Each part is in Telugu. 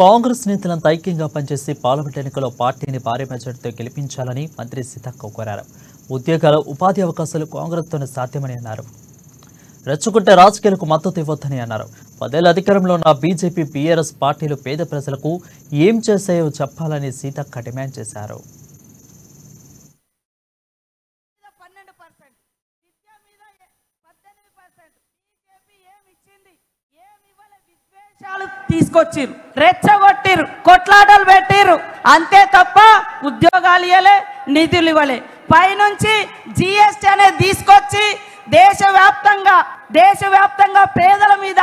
కాంగ్రెస్ నేతలంతా ఐక్యంగా పనిచేసి పార్లమెంట్ ఎన్నికల్లో పార్టీని భారీ మెజార్టీతో గెలిపించాలని మంత్రి సీతక్క కోరారు. ఉద్యోగాలు, ఉపాధి అవకాశాలు కాంగ్రెస్తోనే సాధ్యమని అన్నారు. రెచ్చుకుంటే రాజకీయాలకు మద్దతు ఇవ్వొద్దని అన్నారు. 10 ఏళ్ల అధికారంలో ఉన్న బీజేపీ, బీఆర్ఎస్ పార్టీలు పేద ప్రజలకు ఏం చేశాయో చెప్పాలని సీతక్క డిమాండ్ చేశారు. తీసుకొచ్చిరు, రెచ్చగొట్టిరు, కొట్లాటలు పెట్టిరు, అంతే తప్ప ఉద్యోగాలు ఇవ్వలే, నిధులు ఇవ్వలే. పైనుంచి జిఎస్టీ అనేది తీసుకొచ్చి దేశవ్యాప్తంగా పేదల మీద,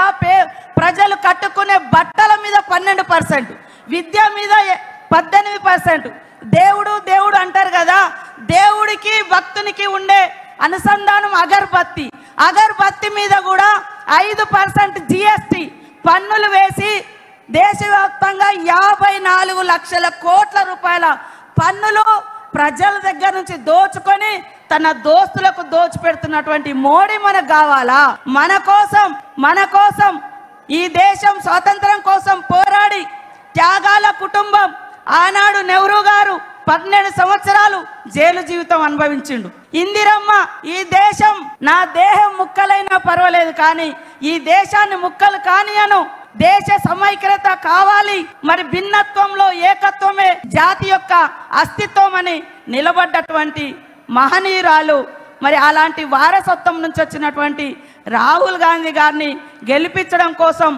ప్రజలు కట్టుకునే బట్టల మీద 12%, విద్య మీద 18%. దేవుడు దేవుడు అంటారు కదా, దేవుడికి భక్తునికి ఉండే అనుసంధానం అగర్బత్తి మీద కూడా 5% జిఎస్టీ పన్నులు వేసి దేశవ్యాప్తంగా 54 లక్షల కోట్ల రూపాయల పన్నులు ప్రజల దగ్గర నుంచి దోచుకొని తన దోస్తులకు దోచిపెడుతున్నటువంటి మోడీ మనకు కావాలా? మన కోసం ఈ దేశం స్వాతంత్రం కోసం పోరాడి త్యాగాల కుటుంబం, ఆనాడు నెహ్రూ గారు 12 సంవత్సరాలు జైలు జీవితం అనుభవించిండు. ఇందిరమ్మ, ఈ దేశం నా దేహం ముక్కలైనా పర్వాలేదు కానీ ఈ దేశాన్ని ముక్కలు కానియను, దేశ సమైక్యత కావాలి, మరి భిన్నత్వంలో ఏకత్వమే జాతి యొక్క అస్తిత్వం అని నిలబడ్డటువంటి మహనీయురాలు. మరి అలాంటి వారసత్వం నుంచి వచ్చినటువంటి రాహుల్ గాంధీ గారిని గెలిపించడం కోసం